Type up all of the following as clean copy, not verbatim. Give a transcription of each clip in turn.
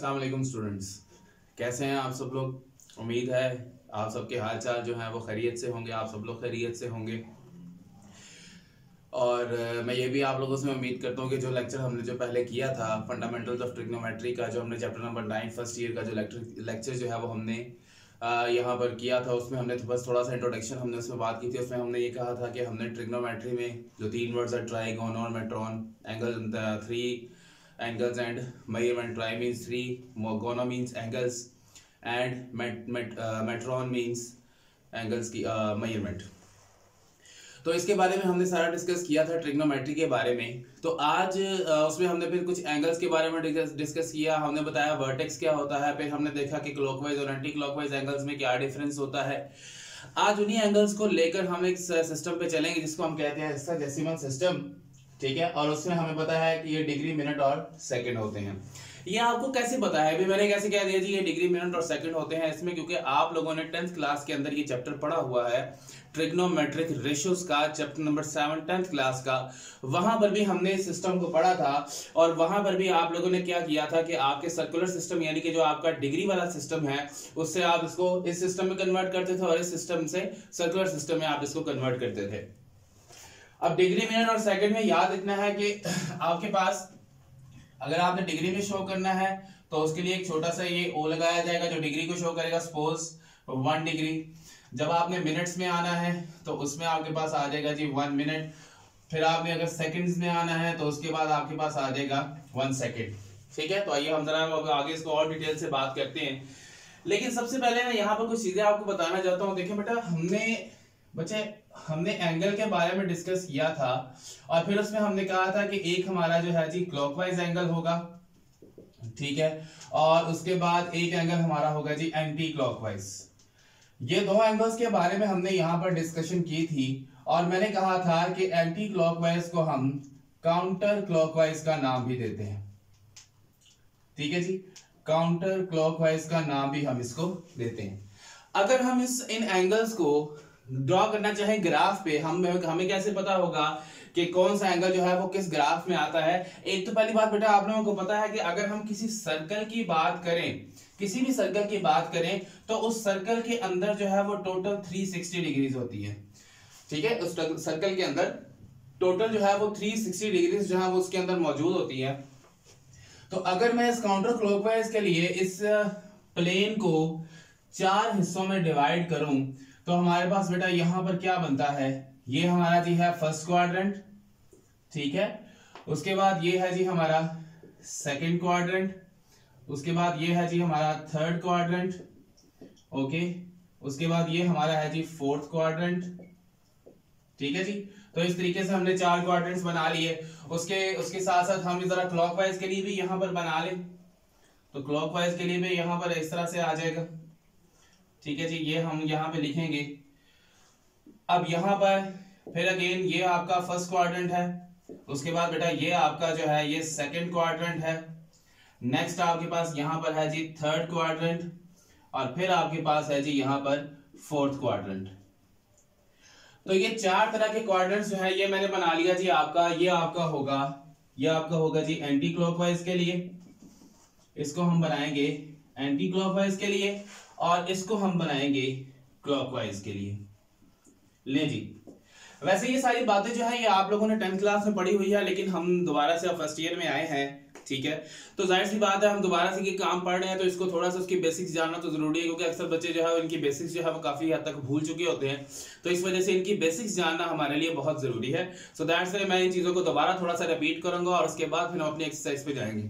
अस्सलाम वालेकुम स्टूडेंट्स, कैसे हैं आप सब लोग। उम्मीद है आप सबके हाल चाल जो हैं वो खैरियत से होंगे, आप सब लोग खैरियत से होंगे। और मैं ये भी आप लोगों से उम्मीद करता हूँ कि जो लेक्चर हमने जो पहले किया था फंडामेंटल्स ऑफ ट्रिग्नोमेट्री का, जो हमने चैप्टर नंबर 9 फर्स्ट ईयर का जो लेक्चर जो है वो हमने यहाँ पर किया था, उसमें हमने बस थोड़ा सा इंट्रोडक्शन हमने उसमें बात की थी। उसमें हमने ये कहा था कि हमने ट्रिग्नोमेट्री में जो तीन वर्ड्स है, ट्राइगोन और मेट्रॉन, angle 3 angles and measurement. Tri means 3, gono means angles and metron means angles की measurement। तो इसके बारे में हमने सारा डिस्कस किया था ट्रिग्नोमेट्री के बारे में। तो आज उसमें हमने फिर कुछ एंगल्स के बारे में डिस्कस किया। हमने बताया वर्टेक्स क्या होता है, फिर हमने देखा कि क्लॉकवाइज और एंटी क्लॉकवाइज एंगल्स में क्या डिफरेंस होता है। आज उन्हीं एंगल्स को लेकर हम एक सिस्टम पे चलेंगे जिसको हम कहते हैं हेक्साडेसिमल सिस्टम, ठीक है। और उसमें हमें पता है कि ये डिग्री, मिनट और सेकंड होते हैं। ये आपको कैसे पता है? अभी मैंने कैसे कह दिया जी ये डिग्री, मिनट और सेकंड होते हैं इसमें, क्योंकि आप लोगों ने 10th क्लास के अंदर ये चैप्टर पढ़ा हुआ है ट्रिग्नोमेट्रिक रेशियोज का, चैप्टर नंबर 7 10th क्लास का। वहां पर भी हमने इस सिस्टम को पढ़ा था और वहां पर भी आप लोगों ने क्या किया था कि आपके सर्कुलर सिस्टम यानी कि जो आपका डिग्री वाला सिस्टम है उससे आप इसको इस सिस्टम में कन्वर्ट करते थे और इस सिस्टम से सर्कुलर सिस्टम में आप इसको कन्वर्ट करते थे। अब डिग्री, मिनट और सेकंड में याद रखना है कि आपके पास अगर आपने डिग्री में शो करना है तो उसके लिए एक छोटा सा ये ओ लगाया जाएगा जो डिग्री को शो करेगा, सपोज 1 डिग्री। जब आपने मिनट्स में आना है तो उसमें आपके पास आ जाएगा जी 1 मिनट। फिर आपने अगर सेकंड्स में आना है तो उसके बाद आपके पास आ जाएगा 1 सेकंड, ठीक है। तो आइए हम जरा आगे इसको और डिटेल से बात करते हैं। लेकिन सबसे पहले मैं यहाँ पर कुछ चीजें आपको बताना चाहता हूँ। देखिए बेटा, हमने एंगल के बारे में डिस्कस किया था और फिर उसमें हमने कहा था कि एक हमारा जो है जी क्लॉकवाइज एंगल होगा, ठीक है, और उसके बाद एक एंगल हमारा होगा जी एंटी क्लॉकवाइज। ये दो एंगल्स के बारे में हमने यहां पर डिस्कशन की थी और मैंने कहा था कि एंटी क्लॉकवाइज को हम काउंटर क्लॉकवाइज का नाम भी देते हैं, ठीक है जी। काउंटर क्लॉकवाइज का नाम भी हम इसको देते हैं। अगर हम इन एंगल्स को ड्रॉ करना चाहे ग्राफ पे, हमें कैसे पता होगा कि कौन सा एंगल जो है वो किस ग्राफ में आता है? एक तो पहली बात बेटा आप लोगों को पता है कि अगर हम किसी सर्कल की बात करें, किसी भी सर्कल की बात करें तो उस सर्कल के अंदर जो है वो टोटल 360 डिग्रीज होती है, ठीक है। उस सर्कल के अंदर टोटल जो है वो 360 डिग्रीज जो है वो उसके अंदर मौजूद होती है। तो अगर मैं इस काउंटर क्लॉकवाइज के लिए इस प्लेन को 4 हिस्सों में डिवाइड करूं तो हमारे पास बेटा यहां पर क्या बनता है? ये हमारा जी है फर्स्ट क्वाड्रेंट, ठीक है। उसके बाद ये है जी हमारा सेकंड क्वाड्रेंट, उसके बाद ये है जी हमारा थर्ड क्वाड्रेंट, ओके। उसके बाद ये हमारा है जी फोर्थ क्वाड्रेंट, ठीक है जी। तो इस तरीके से हमने 4 क्वाड्रेंट्स बना लिए। उसके साथ साथ हम जरा क्लॉकवाइज के लिए भी यहां पर बना लें तो क्लॉकवाइज के लिए भी यहां पर इस तरह से आ जाएगा, ठीक है जी। ये हम यहाँ पे लिखेंगे। अब यहाँ पर फिर अगेन ये आपका फर्स्ट क्वाड्रेंट है, उसके बाद बेटा ये आपका जो है ये सेकंड क्वाड्रेंट है। नेक्स्ट आपके पास यहाँ पर है जी थर्ड क्वाड्रेंट और फिर आपके पास है जी यहाँ पर फोर्थ क्वाड्रेंट। तो ये 4 तरह के क्वाड्रेंट्स जो है ये मैंने बना लिया जी। ये आपका होगा जी एंटी क्लॉकवाइज के लिए, इसको हम बनाएंगे एंटी क्लॉकवाइज के लिए और इसको हम बनाएंगे क्लॉकवाइज के लिए। ले जी, वैसे ये सारी बातें जो है ये आप लोगों ने 10th क्लास में पढ़ी हुई है, लेकिन हम दोबारा से फर्स्ट ईयर में आए हैं, ठीक है। तो जाहिर सी बात है हम दोबारा से ये काम पढ़ रहे हैं तो इसको थोड़ा सा उसकी बेसिक्स जानना तो जरूरी है, क्योंकि अक्सर बच्चे जो है इनकी बेसिक्स जो है वो काफी हद तक भूल चुके होते हैं। तो इस वजह से इनकी बेसिक्स जानना हमारे लिए बहुत जरूरी है। सो दैट्स व्हाई मैं इन चीजों को दोबारा थोड़ा सा रिपीट करूंगा और उसके बाद फिर हम अपनी एक्सरसाइज पे जाएंगे।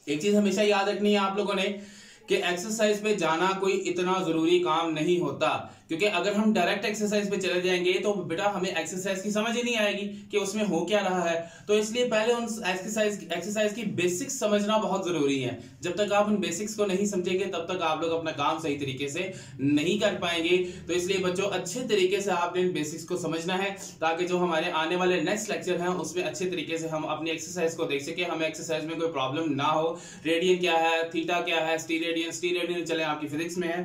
एक चीज हमेशा याद रखनी है आप लोगों ने कि एक्सरसाइज पे जाना कोई इतना जरूरी काम नहीं होता, क्योंकि अगर हम डायरेक्ट एक्सरसाइज पे चले जाएंगे तो बेटा हमें एक्सरसाइज की समझ ही नहीं आएगी कि उसमें हो क्या रहा है। तो इसलिए पहले उन एक्सरसाइज की बेसिक्स समझना बहुत जरूरी है। जब तक आप उन बेसिक्स को नहीं समझेंगे तब तक आप लोग अपना काम सही तरीके से नहीं कर पाएंगे। तो इसलिए बच्चों अच्छे तरीके से आपने इन बेसिक्स को समझना है ताकि जो हमारे आने वाले नेक्स्ट लेक्चर हैं उसमें अच्छे तरीके से हम अपनी एक्सरसाइज को देख सके, हमें एक्सरसाइज में कोई प्रॉब्लम ना हो। रेडियन क्या है, थीटा क्या है, टी रेडियन चले आपकी फिजिक्स में है,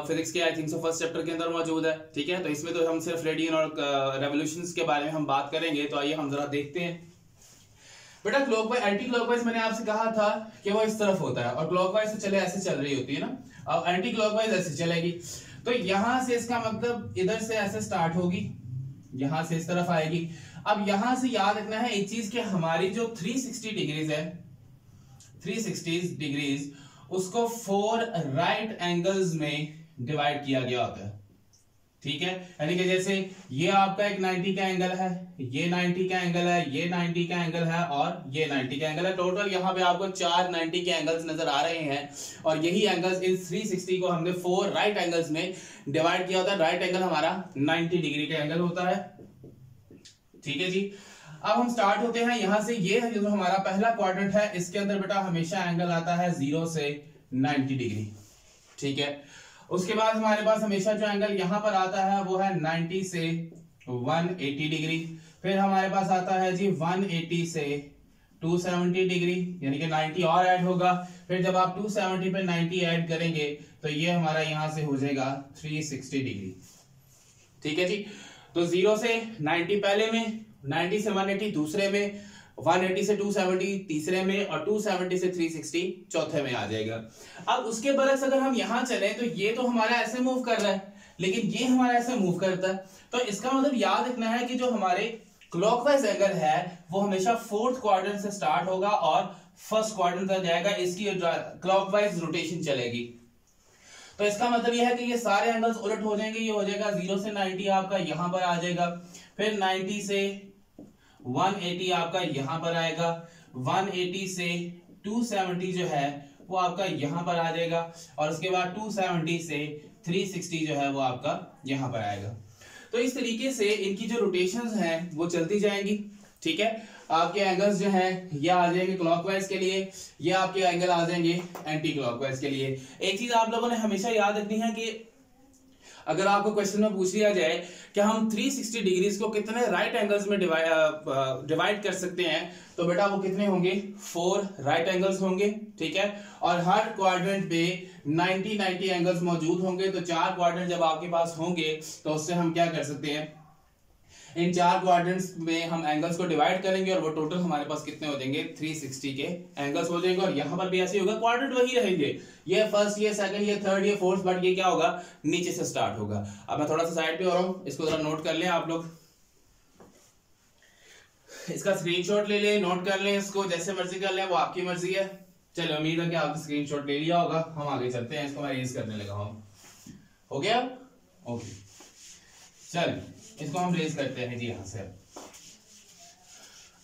फिजिक्स के I think so first chapter के अंदर मौजूद है, ठीक है। तो इसमें तो हम सिर्फ रेडियन और रेवोल्यूशंस के बारे में हम बात करेंगे। तो आइए हम जरा देखते हैं। बेटा क्लॉकवाइज एंटी क्लॉकवाइज मैंने आपसे कहा था कि वो इस तरफ होता है और क्लॉकवाइज तो चले ऐसे चल रही होती है ना, और एंटी क्लॉकवाइज ऐसे चलेगी। तो यहां से इसका मतलब इधर से ऐसे स्टार्ट होगी, यहां से इस तरफ आएगी। अब यहां से याद रखना है एक चीज कि हमारी जो 360 डिग्रीज है, 360 डिग्रीज उसको 4 राइट एंगल्स में डिवाइड किया गया होता है, ठीक है। यानी कि जैसे ये आपका एक 90 का एंगल है, ये 90 का एंगल है, ये 90 का एंगल है और ये 90 का एंगल है। टोटल यहाँ पे आपको 4 90 के एंगल्स नजर आ रहे हैं और यही एंगल्स इस 360 को हमने 4 राइट एंगल्स में डिवाइड किया होता है। राइट एंगल हमारा 90 डिग्री का एंगल होता है, ठीक है जी। अब हम स्टार्ट होते हैं यहां से। ये जो हमारा पहला क्वाड्रेंट है इसके अंदर बेटा हमेशा एंगल आता है 0 से 90 डिग्री, ठीक है। उसके बाद हमारे पास हमेशा जो एंगल यहां पर आता है वो है 90 से 180 डिग्री। फिर हमारे पास आता है जी 180 से 270 डिग्री, यानी कि 90 और ऐड होगा। फिर जब आप 270 पे 90 ऐड करेंगे तो ये हमारा यहां से हो जाएगा 360 डिग्री, ठीक है जी। तो 0 से 90 पहले में, 90 से 180 दूसरे में, 180 से 270 तीसरे में और 270 से 360 चौथे में आ जाएगा। अब उसके बरक्स अगर हम यहां चलें तो ये तो हमारा ऐसे मूव कर रहा है लेकिन ये हमारा ऐसे मूव करता है। तो इसका मतलब याद रखना है कि जो हमारे क्लॉकवाइज एंगल है वो हमेशा 4th क्वाड्रेंट से स्टार्ट होगा और 1st क्वाड्रेंट तक जाएगा, इसकी क्लॉकवाइज रोटेशन चलेगी। तो इसका मतलब यह है कि ये सारे एंगल्स उलट हो जाएंगे। ये हो जाएगा 0 से 90 आपका यहां पर आ जाएगा, फिर 90 से 180 आपका यहां पर आएगा, 180 से 270 जो है वो आपका यहां पर आ जाएगा और उसके बाद 270 से 360 जो है वो आपका यहां पर आएगा। तो इस तरीके से इनकी जो रोटेशंस हैं वो चलती जाएंगी, ठीक है। आपके एंगल्स जो हैं ये आ जाएंगे क्लॉकवाइज के लिए, ये आपके एंगल आ जाएंगे एंटी क्लॉकवाइज के लिए। एक चीज आप लोगों ने हमेशा याद रखनी है कि अगर आपको क्वेश्चन में पूछ लिया जाए कि हम 360 डिग्रीज को कितने राइट एंगल्स में डिवाइड कर सकते हैं तो बेटा वो कितने होंगे, 4 राइट एंगल्स होंगे, ठीक है। और हर क्वाड्रेंट पे 90 एंगल्स मौजूद होंगे। तो 4 क्वाड्रेंट जब आपके पास होंगे तो उससे हम क्या कर सकते हैं, इन 4 क्वाड्रेंट्स में हम एंगल्स को डिवाइड करेंगे और वो टोटल हमारे पास कितने हो जाएंगे, 360 के एंगल्स हो जाएंगे। और यहां पर भी ऐसे होगा, क्वाड्रेंट वही रहेंगे, ये फर्स्ट, ये सेकंड, ये थर्ड, ये फोर्थ, बट ये क्या होगा, नीचे से स्टार्ट होगा। अब मैं थोड़ा सा साइड पे हो रहा हूं, इसको जरा नोट कर लें आप लोग, इसका स्क्रीनशॉट ले लें, नोट कर लें, इसको जैसे मर्जी कर लें, वो आपकी मर्जी है। चलो उम्मीद है कि आपने स्क्रीनशॉट ले लिया होगा। हम आगे चलते हैं, इसको मैं रेज करने लगा हूं, हो गया, ओके। चल इसको हम रेज करते हैं जी यहां से।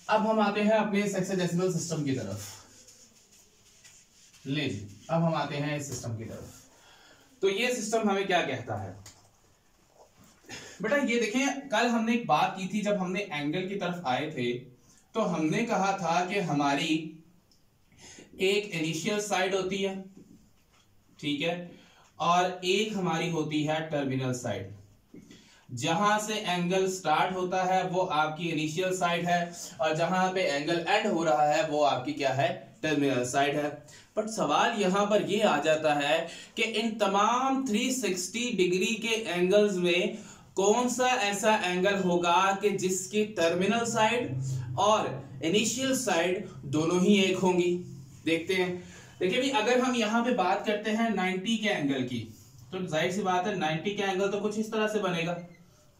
अब हम आते हैं अपने हेक्साडेसिमल सिस्टम की तरफ। ले जी, अब हम आते हैं इस सिस्टम की तरफ। तो ये सिस्टम हमें क्या कहता है बेटा, ये देखें, कल हमने एक बात की थी जब हमने एंगल की तरफ आए थे, तो हमने कहा था कि हमारी एक इनिशियल साइड होती है, ठीक है, और एक हमारी होती है टर्मिनल साइड। जहां से एंगल स्टार्ट होता है वो आपकी इनिशियल साइड है और जहां पे एंगल एंड हो रहा है वो आपकी क्या है, टर्मिनल साइड है। बट सवाल यहां पर ये आ जाता है कि इन तमाम 360 डिग्री के एंगल्स में कौन सा ऐसा एंगल होगा कि जिसकी टर्मिनल साइड और इनिशियल साइड दोनों ही एक होंगी। देखते हैं। देखिए भी, अगर हम यहां पे बात करते हैं 90 के एंगल की, तो जाहिर सी बात है 90 का एंगल तो कुछ इस तरह से बनेगा,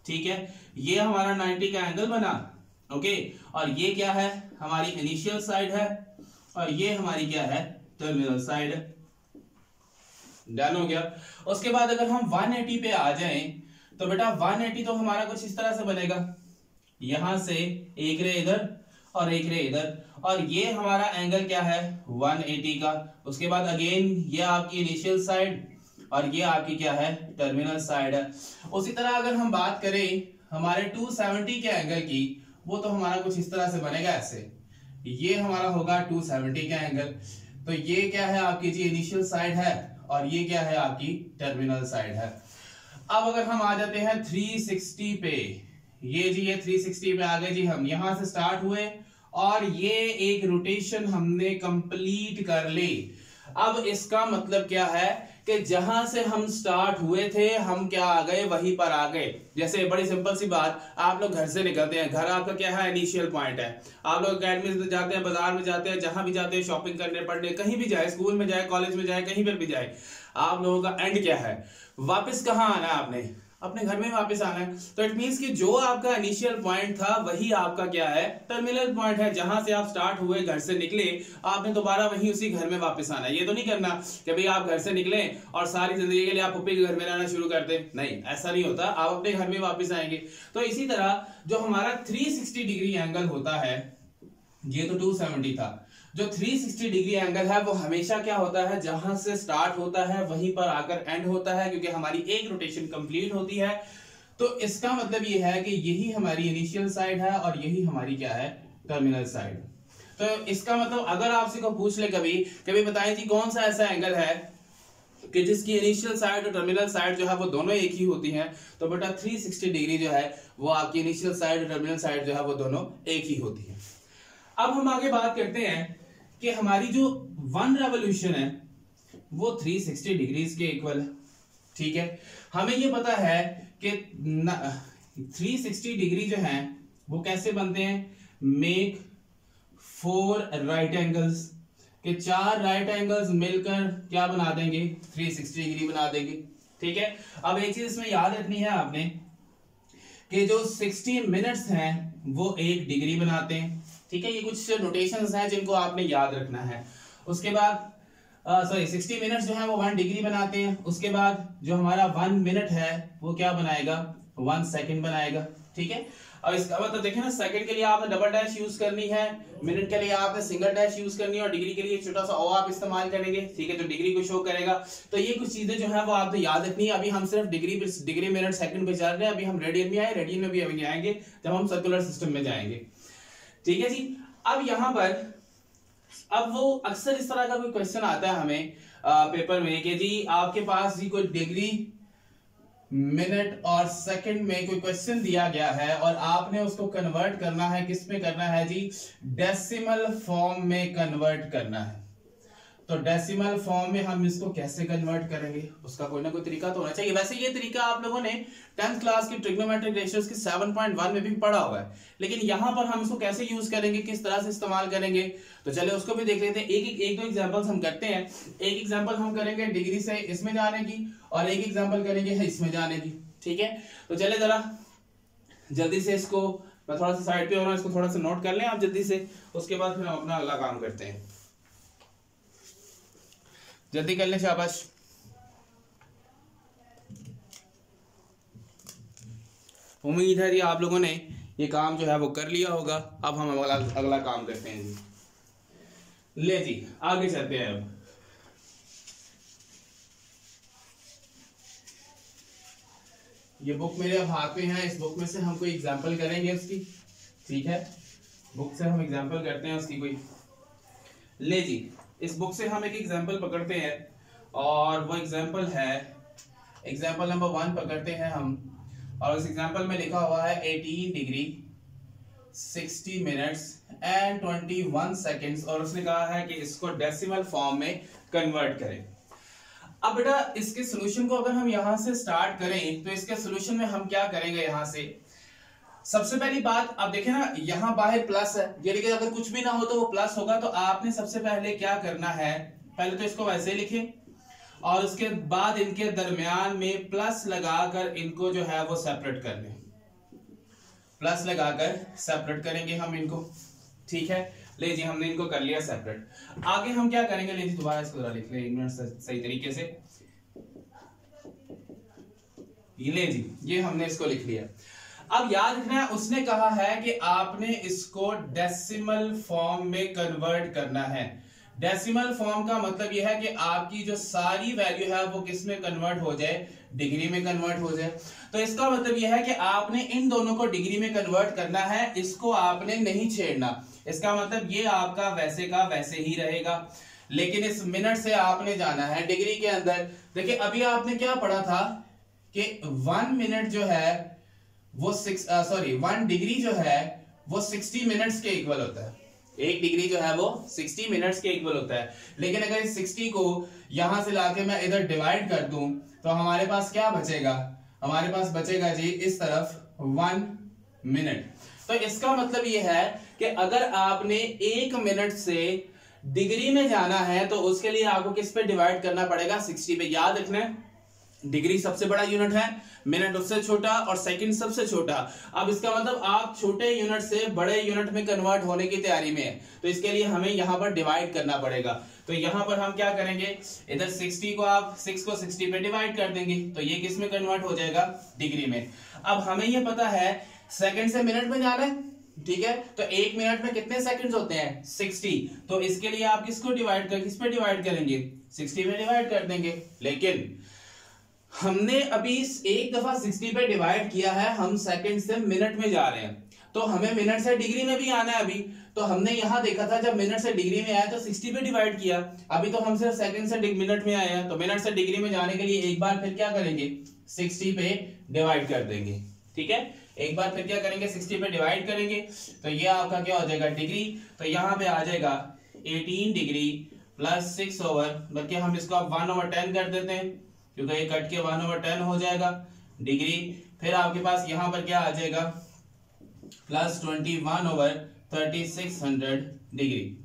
ठीक है। ये हमारा 90 का एंगल बना, ओके, और ये क्या है, हमारी इनिशियल साइड है और ये हमारी क्या है, टर्मिनल साइड है। डन हो गया। उसके बाद अगर हम 180 पे आ जाएं तो बेटा 180 तो हमारा कुछ इस तरह से बनेगा, यहां से एक रे इधर और एक रे इधर, और ये हमारा एंगल क्या है, 180 का। उसके बाद अगेन ये आपकी इनिशियल साइड और ये आपकी क्या है, टर्मिनल साइड है। उसी तरह अगर हम बात करें हमारे 270 के एंगल की, वो तो हमारा कुछ इस तरह से बनेगा, ऐसे ये हमारा होगा 270 का एंगल। तो ये क्या है आपकी जी, इनिशियल साइड है और ये क्या है आपकी टर्मिनल साइड है। अब अगर हम आ जाते हैं 360 पे, ये जी ये 360 पे आ गए जी, हम यहां से स्टार्ट हुए और ये एक रोटेशन हमने कंप्लीट कर ली। अब इसका मतलब क्या है कि जहां से हम स्टार्ट हुए थे हम क्या आ गए, वहीं पर आ गए। जैसे बड़ी सिंपल सी बात, आप लोग घर से निकलते हैं, घर आपका क्या है, इनिशियल पॉइंट है। आप लोग अकेडमी में जाते हैं, बाजार में जाते हैं, जहां भी जाते हैं, शॉपिंग करने, पढ़ने, कहीं भी जाए, स्कूल में जाए, कॉलेज में जाए, कहीं पर भी जाए, आप लोगों का एंड क्या है, वापस कहाँ आना है, आपने अपने घर में वापस आना है। तो इट मींस कि जो आपका इनिशियल पॉइंट था वही आपका क्या है, टर्मिनल पॉइंट है। जहां से आप स्टार्ट हुए, घर से निकले, आपने दोबारा वही उसी घर में वापस आना है। ये तो नहीं करना कि भाई आप घर से निकले और सारी जिंदगी के लिए आप पप्पी के घर में रहना शुरू कर दें, नहीं, ऐसा नहीं होता, आप अपने घर में वापस आएंगे। तो इसी तरह जो हमारा 360 डिग्री एंगल होता है, ये तो 270 था, जो 360 डिग्री एंगल है वो हमेशा क्या होता है, जहां से स्टार्ट होता है वहीं पर आकर एंड होता है, क्योंकि हमारी एक रोटेशन कंप्लीट होती है। तो इसका मतलब ये है कि यही हमारी इनिशियल साइड है और यही हमारी क्या है, टर्मिनल साइड। तो इसका मतलब अगर आपसे को पूछ ले कभी कभी बताएं जी कौन सा ऐसा एंगल है कि जिसकी इनिशियल साइड और टर्मिनल साइड जो है वो दोनों एक ही होती हैं, तो बेटा 360 डिग्री जो है वो आपकी इनिशियल साइड और टर्मिनल साइड जो है वो दोनों एक ही होती है। अब हम आगे बात करते हैं कि हमारी जो वन रेवोल्यूशन है वो 360 डिग्रीज के इक्वल है। ठीक है, हमें ये पता है कि 360 डिग्री जो है वो कैसे बनते हैं, मेक 4 राइट एंगल्स, के 4 राइट एंगल्स मिलकर क्या बना देंगे, 360 डिग्री बना देंगे। ठीक है, अब एक चीज इसमें याद रखनी है आपने कि जो 60 मिनट्स हैं वो 1 डिग्री बनाते हैं। ठीक है, ये कुछ नोटेशंस हैं जिनको आपने याद रखना है। उसके बाद 60 मिनट्स जो है वो 1 डिग्री बनाते हैं। उसके बाद जो हमारा 1 मिनट है वो क्या बनाएगा, 1 सेकंड बनाएगा। ठीक है, अब इसका मतलब देखें ना, सेकंड के लिए आपने डबल डैश यूज करनी है, मिनट के लिए आपने सिंगल डैश यूज करनी है, और डिग्री के लिए छोटा सा ओ आप इस्तेमाल करेंगे। ठीक है, जो डिग्री को शो करेगा। तो ये कुछ चीजें जो है वो आपने याद रखनी है। अभी हम सिर्फ डिग्री मिनट सेकंड पे चल रहे हैं, अभी हम रेडियन में आए, रेडियन में भी अभी आएंगे जब हम सर्कुलर सिस्टम में जाएंगे। ठीक है जी, अब यहां पर अब वो अक्सर इस तरह का कोई क्वेश्चन आता है हमें पेपर में कि जी आपके पास जी कोई डिग्री मिनट और सेकंड में कोई क्वेश्चन दिया गया है और आपने उसको कन्वर्ट करना है, किस में करना है जी, डेसिमल फॉर्म में कन्वर्ट करना है। तो डेसिमल फॉर्म में हम इसको कैसे कन्वर्ट करेंगे, उसका कोई ना कोई तरीका तो होना चाहिए। वैसे ये तरीका आप लोगों ने 10th क्लास की ट्रिग्नोमेट्रिक रेशियोज की 7.1 में भी पढ़ा हुआ है, लेकिन यहां पर हम इसको कैसे यूज करेंगे, किस तरह से इस्तेमाल करेंगे, तो चले उसको भी देख लेते हैं। एक दो एग्जांपल्स हम करते हैं। एक एग्जांपल हम करेंगे डिग्री से इसमें जाने की, और एक एग्जांपल करेंगे इसमें जाने की। ठीक है, तो चले जरा जल्दी से इसको, मैं थोड़ा सा साइड पे हो रहा हूं, इसको थोड़ा सा नोट कर लें आप जल्दी से, उसके बाद फिर हम अपना अगला काम करते हैं। जल्दी कर लें, शाबाश। उम्मीद है जी आप लोगों ने ये काम जो है वो कर लिया होगा। अब हम अगला काम करते हैं जी। ले जी आगे चलते हैं। अब ये बुक मेरे अब हाथ में है, इस बुक में से हम कोई एग्जांपल करेंगे उसकी। ठीक है, बुक से हम एग्जांपल करते हैं उसकी कोई। ले जी, इस बुक से हम एक एग्जांपल पकड़ते हैं, और वो एग्जांपल है एग्जांपल नंबर 1 पकड़ते हैं हम, और उस एग्जांपल में लिखा हुआ है 18 डिग्री 60 मिनट्स एंड 21 सेकंड्स, और उसने कहा है कि इसको डेसिमल फॉर्म में कन्वर्ट करें। अब बेटा इसके सॉल्यूशन को अगर हम यहां से स्टार्ट करें तो इसके सॉल्यूशन में हम क्या करेंगे, यहां से सबसे पहली बात आप देखें ना, यहां बाहर प्लस है, यानी कि अगर कुछ भी ना हो तो वो प्लस होगा। तो आपने सबसे पहले क्या करना है, पहले तो इसको वैसे लिखें, और उसके बाद इनके दरमियान में प्लस लगाकर इनको जो है वो सेपरेट कर लें। प्लस लगाकर सेपरेट करेंगे हम इनको। ठीक है, ले जी हमने इनको कर लिया सेपरेट। आगे हम क्या करेंगे, ले जी दोबारा इसको जरा लिख लें 1 मिनट सही तरीके से। ले जी ये हमने इसको लिख लिया। अब याद रखना है, उसने कहा है कि आपने इसको डेसिमल फॉर्म में कन्वर्ट करना है। डेसिमल फॉर्म का मतलब यह है कि आपकी जो सारी वैल्यू है वो किस में कन्वर्ट हो जाए, डिग्री में कन्वर्ट हो जाए। तो इसका मतलब यह है कि आपने इन दोनों को डिग्री में कन्वर्ट करना है, इसको आपने नहीं छेड़ना। इसका मतलब ये आपका वैसे का वैसे ही रहेगा, लेकिन इस मिनट से आपने जाना है डिग्री के अंदर। देखिए अभी आपने क्या पढ़ा था कि 1 मिनट जो है वो 1 डिग्री जो है वो 60 मिनट्स के इक्वल होता है। 1 डिग्री जो है वो 60 मिनट्स के इक्वल होता है। लेकिन अगर इस 60 को यहां से लाके मैं इधर डिवाइड कर दूं तो हमारे पास क्या बचेगा, हमारे पास बचेगा जी इस तरफ 1 मिनट। तो इसका मतलब ये है कि अगर आपने 1 मिनट से डिग्री में जाना है तो उसके लिए आपको किस पे डिवाइड करना पड़ेगा, 60 पे। याद रखना है डिग्री सबसे बड़ा यूनिट है, मिनट उससे छोटा और सेकंड सबसे छोटा। अब इसका मतलब आप छोटे यूनिट से बड़े यूनिट में कन्वर्ट होने की तैयारी में है, तो इसके लिए हमें यहां पर डिवाइड करना पड़ेगा। तो यहां पर हम क्या करेंगे, इधर 60 को आप 6 को 60 पे डिवाइड कर देंगे तो ये किस में कन्वर्ट हो जाएगा, डिग्री में। अब हमें ये पता है सेकंड से मिनट में जाना है, ठीक है, तो 1 मिनट में कितने सेकंड्स होते हैं, 60। तो इसके लिए आप किसको डिवाइड कर, किस पे डिवाइड करेंगे, 60 में डिवाइड कर देंगे। लेकिन हमने अभी एक दफा 60 पे डिवाइड किया है, हम सेकंड से मिनट में जा रहे हैं, तो हमें मिनट से डिग्री में भी आना है अभी। तो हमने यहां देखा था जब मिनट से डिग्री में आया तो 60 पे डिवाइड किया, अभी तो हम सिर्फ सेकंड से मिनट में आए हैं, तो मिनट से डिग्री में जाने के लिए एक बार फिर क्या करेंगे, 60 पे डिवाइड कर देंगे। ठीक है, एक बार फिर क्या करेंगे, 60 पे डिवाइड करेंगे तो ये आपका क्या हो जाएगा, डिग्री। तो यहां पे आ जाएगा 18 डिग्री प्लस 6 ओवर, बल्कि हम इसको अब 1/10 कर देते हैं क्योंकि ये कट के 1/10 हो जाएगा डिग्री। फिर आपके पास यहां पर क्या आ जाएगा, प्लस 21/3600 डिग्री।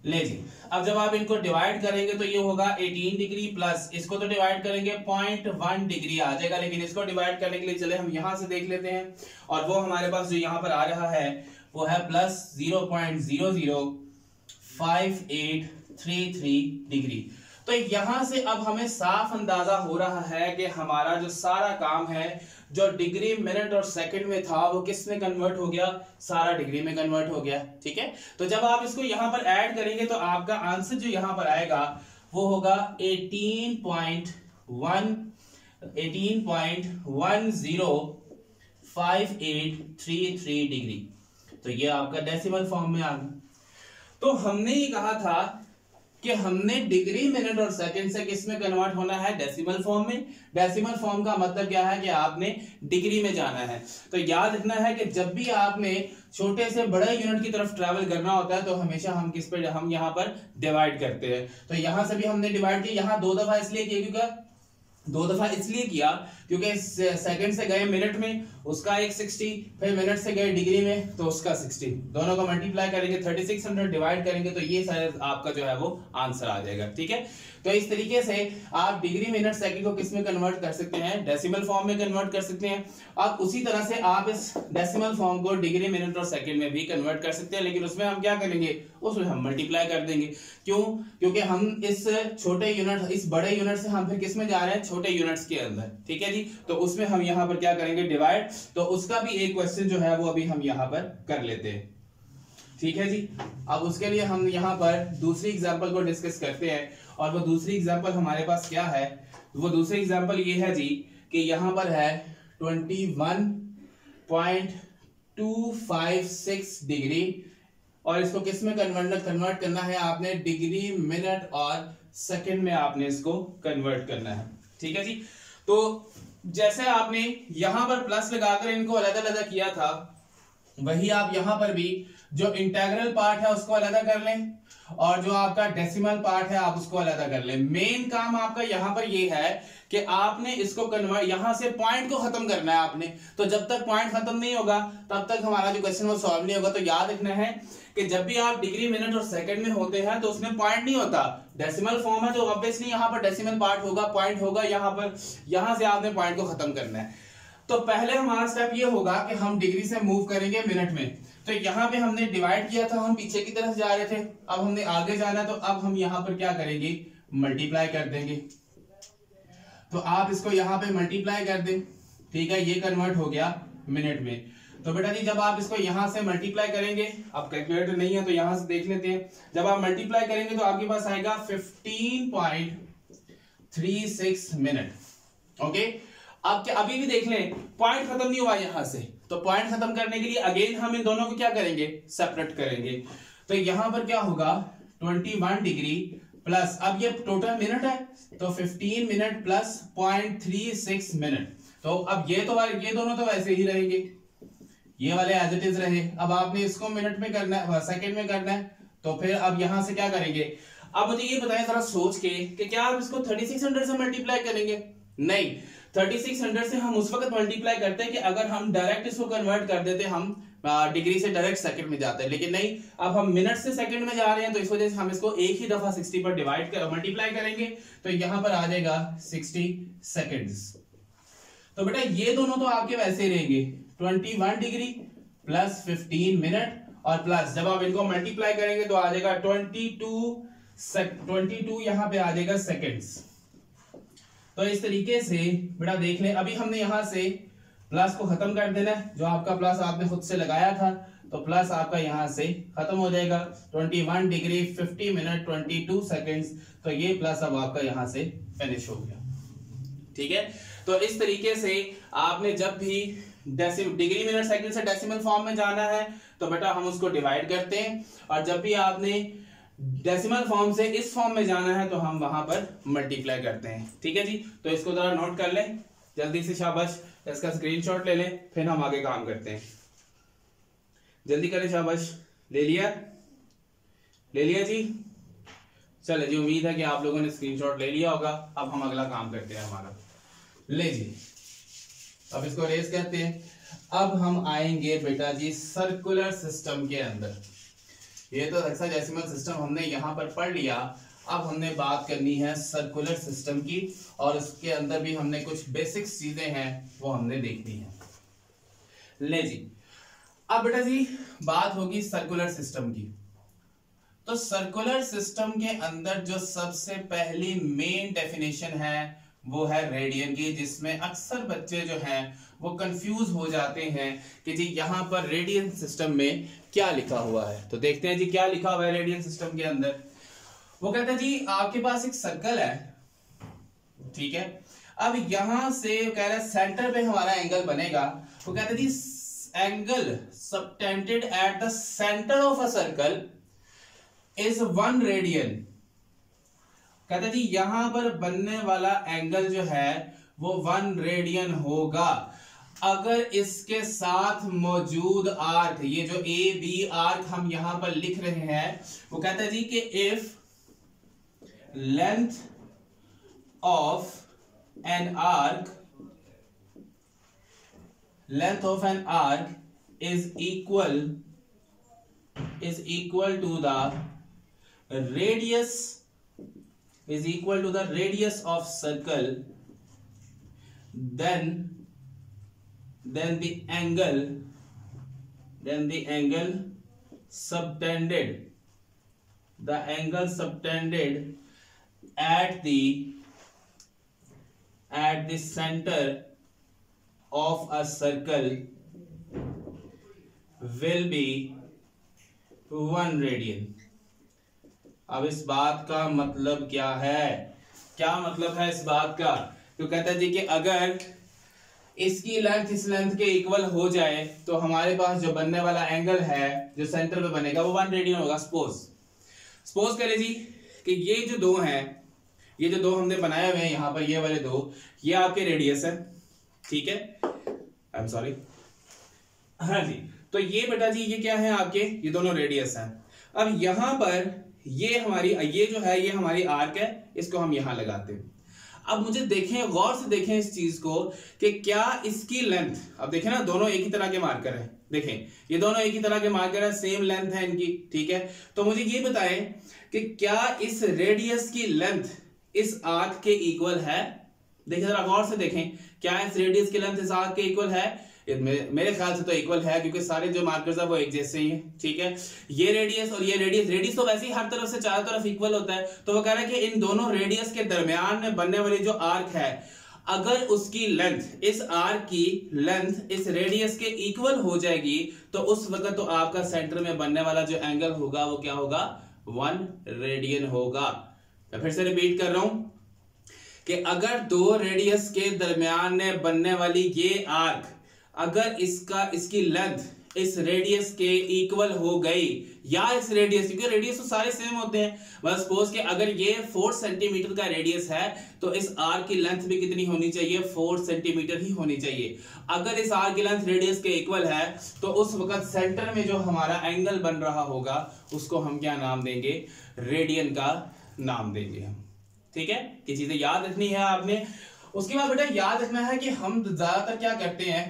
ले जी, अब जब आप इनको डिवाइड करेंगे तो ये होगा 18 डिग्री प्लस इसको तो डिवाइड करेंगे 0.1 डिग्री आ जाएगा, लेकिन इसको डिवाइड करने के लिए चले हम यहां से देख लेते हैं, और वो हमारे पास जो यहां पर आ रहा है वो है प्लस 0.005833 डिग्री। तो यहां से अब हमें साफ अंदाजा हो रहा है कि हमारा जो सारा काम है, जो डिग्री मिनट और सेकंड में था, वो किस में कन्वर्ट हो गया, सारा डिग्री में कन्वर्ट हो गया। ठीक है, तो जब आप इसको यहां पर ऐड करेंगे तो आपका आंसर जो यहां पर आएगा वो होगा 18.105833 डिग्री। तो ये आपका डेसिमल फॉर्म में आ गया। तो हमने ये कहा था कि हमने डिग्री मिनट और सेकंड से किस में कन्वर्ट होना है, डेसिमल फॉर्म में। डेसिमल फॉर्म का मतलब क्या है कि आपने डिग्री में जाना है। तो याद रखना है कि जब भी आपने छोटे से बड़े यूनिट की तरफ ट्रैवल करना होता है तो हमेशा हम किस पे, हम यहां पर डिवाइड करते हैं। तो यहां से भी हमने डिवाइड किया, यहां 2 दफा इसलिए किया क्योंकि 2 दफा इसलिए किया क्योंकि सेकंड से गए मिनट में, उसका एक 60, फिर मिनट से गए डिग्री में तो उसका 60, दोनों को मल्टीप्लाई करेंगे 3600 डिवाइड करेंगे तो ये शायद आपका जो है वो आंसर आ जाएगा। ठीक है, तो इस तरीके से आप डिग्री मिनट सेकंड को किस में कन्वर्ट कर सकते हैं, डेसिमल फॉर्म में कन्वर्ट कर सकते हैं। अब उसी तरह से आप इस डेसिमल फॉर्म को डिग्री मिनट और सेकंड में भी कन्वर्ट कर सकते हैं, लेकिन उसमें हम क्या करेंगे, उसमें हम मल्टीप्लाई कर देंगे। क्यों, क्योंकि हम इस छोटे यूनिट, इस बड़े यूनिट से हम फिर किस में जा रहे हैं, छोटे यूनिट्स के अंदर। ठीक है जी, तो उसमें हम यहां पर क्या करेंगे, डिवाइड। तो उसका भी एक क्वेश्चन जो है वो अभी हम यहां पर कर लेते हैं। ठीक है जी, अब उसके लिए हम यहां पर दूसरी एग्जांपल को डिस्कस करते हैं, और वो दूसरी एग्जांपल हमारे पास क्या है, वो दूसरी एग्जांपल ये है जी कि यहां पर है 21.256 डिग्री, और इसको किस में कन्वर्ट करना है आपने, डिग्री मिनट और सेकंड में आपने इसको कन्वर्ट करना है। ठीक है जी, तो जैसे आपने यहां पर प्लस लगाकर इनको अलग अलग किया था, वही आप यहां पर भी जो इंटेग्रल पार्ट है उसको अलग कर लें, और जो आपका डेसिमल पार्ट है आप उसको अलग कर लें। मेन काम आपका यहां पर ये है कि आपने इसको कन्वर्ट, यहां से पॉइंट को खत्म करना है आपने। तो जब तक पॉइंट खत्म नहीं होगा तब तक हमारा जो क्वेश्चन वो सॉल्व नहीं होगा। तो याद रखना है कि जब भी आप डिग्री मिनट और सेकंड में होते हैं तो उसमें पॉइंट नहीं होता, डेसिमल फॉर्म है तो ऑब्वियसली यहां पर डेसिमल पार्ट होगा, पॉइंट होगा यहां पर, यहां से आपने पॉइंट को खत्म करना है। तो पहले हमारा स्टेप ये होगा कि हम डिग्री से मूव करेंगे मिनट में। तो यहां पे हमने डिवाइड किया था, हम पीछे की तरफ जा रहे थे, अब हमने आगे जाना है, तो अब हम यहां पर क्या करेंगे, मल्टीप्लाई कर देंगे। तो आप इसको यहां पे मल्टीप्लाई कर दें, ठीक है, ये कन्वर्ट हो गया मिनट में। तो बेटा जी जब आप इसको यहां से मल्टीप्लाई करेंगे, अब कैलकुलेटर नहीं है तो यहां से देख लेते हैं, जब आप मल्टीप्लाई करेंगे तो आपके पास आएगा 15.36 मिनट। ओके, अब क्या, अभी भी देख लें पॉइंट खत्म नहीं हुआ यहां से, तो पॉइंट खत्म करने के लिए अगेन हम इन दोनों को क्या करेंगे, सेपरेट करेंगे। तो यहां पर क्या होगा 21 डिग्री प्लस, अब ये टोटल मिनट है तो 15 मिनट प्लस 0.36 मिनट। तो अब ये दोनों तो वैसे ही रहेंगे, ये वाले एज इट इज रहे। अब आपने इसको मिनट में करना है, सेकंड में करना है, तो फिर अब यहां से क्या करेंगे? अब मुझे ये बताएं जरा सोच के कि क्या आप इसको 3600 से मल्टीप्लाई करेंगे? नहीं, 3600 से हम उस वक्त मल्टीप्लाई करते हैं कि अगर हम डायरेक्ट इसको कन्वर्ट कर देते, हम डिग्री से डायरेक्ट सेकंड में जाते हैं, लेकिन नहीं, अब हम मिनट से सेकंड में जा रहे हैं, तो इस वजह से हम इसको एक ही दफा 60 पर डिवाइड कर मल्टीप्लाई करेंगे, तो यहां पर आ जाएगा 60 सेकंड्स। तो बेटा ये दोनों तो आपके वैसे रहेंगे 21 डिग्री प्लस 15 मिनट, और प्लस जब आप इनको मल्टीप्लाई करेंगे तो आ जाएगा 22 यहां पे आ जाएगा सेकंड्स। तो इस तरीके से बेटा देख लें, अभी हमने यहां से प्लस को खत्म कर देना है, जो आपका प्लस आपने खुद से लगाया था, तो प्लस आपका यहां से खत्म हो जाएगा। 21 डिग्री 50 मिनट 22 सेकंड्स, तो ये प्लस अब आपका यहां से फिनिश हो गया। ठीक है, तो इस तरीके से आपने जब भी डिग्री मिनट सेकंड से डेसिमल फॉर्म में जाना है तो बेटा हम उसको डिवाइड करते हैं, और जब भी आपने डेसिमल फॉर्म से इस फॉर्म में जाना है तो हम वहां पर मल्टीप्लाई करते हैं। ठीक है जी, तो इसको जरा नोट कर लें जल्दी से, शाबाश, इसका स्क्रीनशॉट ले लें, फिर हम आगे काम करते हैं। जल्दी करें, शाबाश, ले लिया जी, चले जी, उम्मीद है कि आप लोगों ने स्क्रीनशॉट ले लिया होगा। अब हम अगला काम करते हैं हमारा, ले जी, अब इसको रेस कहते हैं। अब हम आएंगे बेटा जी सर्कुलर सिस्टम के अंदर। ये तो हेक्साडेसिमल सिस्टम हमने यहां पर पढ़ लिया, अब हमने बात करनी है सर्कुलर सिस्टम की, और इसके अंदर भी हमने कुछ बेसिक चीजें हैं वो हमने देखनी है। ले जी, अब बेटा जी बात होगी सर्कुलर सिस्टम की। तो सर्कुलर सिस्टम के अंदर जो सबसे पहली मेन डेफिनेशन है वो है रेडियन की, जिसमें अक्सर बच्चे जो हैं वो कंफ्यूज हो जाते हैं कि जी यहां पर रेडियन सिस्टम में क्या लिखा हुआ है। तो देखते हैं जी क्या लिखा हुआ है रेडियन सिस्टम के अंदर। वो कहता है जी आपके पास एक सर्कल है, ठीक है, अब यहां से कह रहा है सेंटर पे हमारा एंगल बनेगा। वो कहता है जी angle subtended at the centre of a circle is 1 radian. कहता है जी यहां पर बनने वाला एंगल जो है वो 1 रेडियन होगा अगर इसके साथ मौजूद आर्क, ये जो ए बी आर्क हम यहां पर लिख रहे हैं, वो कहता है जी कि if length of an arc is equal to the radius of circle, then the angle subtended at the center of a circle will be 1 radian. अब इस बात का मतलब क्या है? क्या मतलब है इस बात का? तो कहता है जी कि अगर इसकी लेंथ इस लेंथ के इक्वल हो जाए तो हमारे पास जो बनने वाला एंगल है जो सेंटर में बनेगा वो 1 रेडियन होगा। सपोज करें जी कि ये जो दो हैं, ये जो दो हमने बनाए हुए हैं यहां पर, ये वाले दो, ये आपके रेडियस है, ठीक है, आई एम सॉरी, हाँ जी, तो ये बेटा जी ये क्या है आपके, ये दोनों रेडियस हैं। अब यहां पर ये हमारी, ये जो है ये हमारी आर्क है, इसको हम यहां लगाते हैं। अब मुझे देखें, गौर से देखें इस चीज को कि क्या इसकी लेंथ, अब देखें ना दोनों एक ही तरह के मार्कर हैं, देखें ये दोनों एक ही तरह के मार्कर है, सेम लेंथ है इनकी, ठीक है। तो मुझे ये बताएं कि क्या इस रेडियस की लेंथ इस आर्क के इक्वल है? देखिए जरा गौर से देखें, क्या इस रेडियस की लेंथ इस आर्क के इक्वल है? मेरे ख्याल से तो इक्वल है, क्योंकि सारे जो मार्कर्स है वो एक जैसे ही हैं, ठीक है। ये रेडियस और ये रेडियस तो वैसे ही हर तरफ से चारों तरफ इक्वल होता है। तो वो कह रहा है कि इन दोनों रेडियस के दरमियान में बनने वाली जो आर्क है, अगर उसकी लेंथ, इस आर्क की लेंथ इस रेडियस के इक्वल हो जाएगी तो उस वक्त तो आपका सेंटर में बनने वाला जो एंगल होगा वो क्या होगा? 1 रेडियन होगा। मैं फिर से रिपीट कर रहा हूं कि अगर दो रेडियस के दरमियान में बनने वाली ये आर्क, अगर इसकी लेंथ इस रेडियस के इक्वल हो गई, या इस रेडियस, क्योंकि रेडियस तो सारे सेम होते हैं, बस सपोज कि अगर ये 4 सेंटीमीटर का रेडियस है तो इस आर्क की लेंथ भी कितनी होनी चाहिए, 4 सेंटीमीटर ही होनी चाहिए। अगर इस आर्क की लेंथ रेडियस के इक्वल है तो उस वक्त सेंटर में जो हमारा एंगल बन रहा होगा उसको हम क्या नाम देंगे, रेडियन का नाम देंगे हम। ठीक है, ये चीजें याद रखनी है आपने। उसके बाद बेटा याद रखना है कि हम ज्यादातर क्या करते हैं,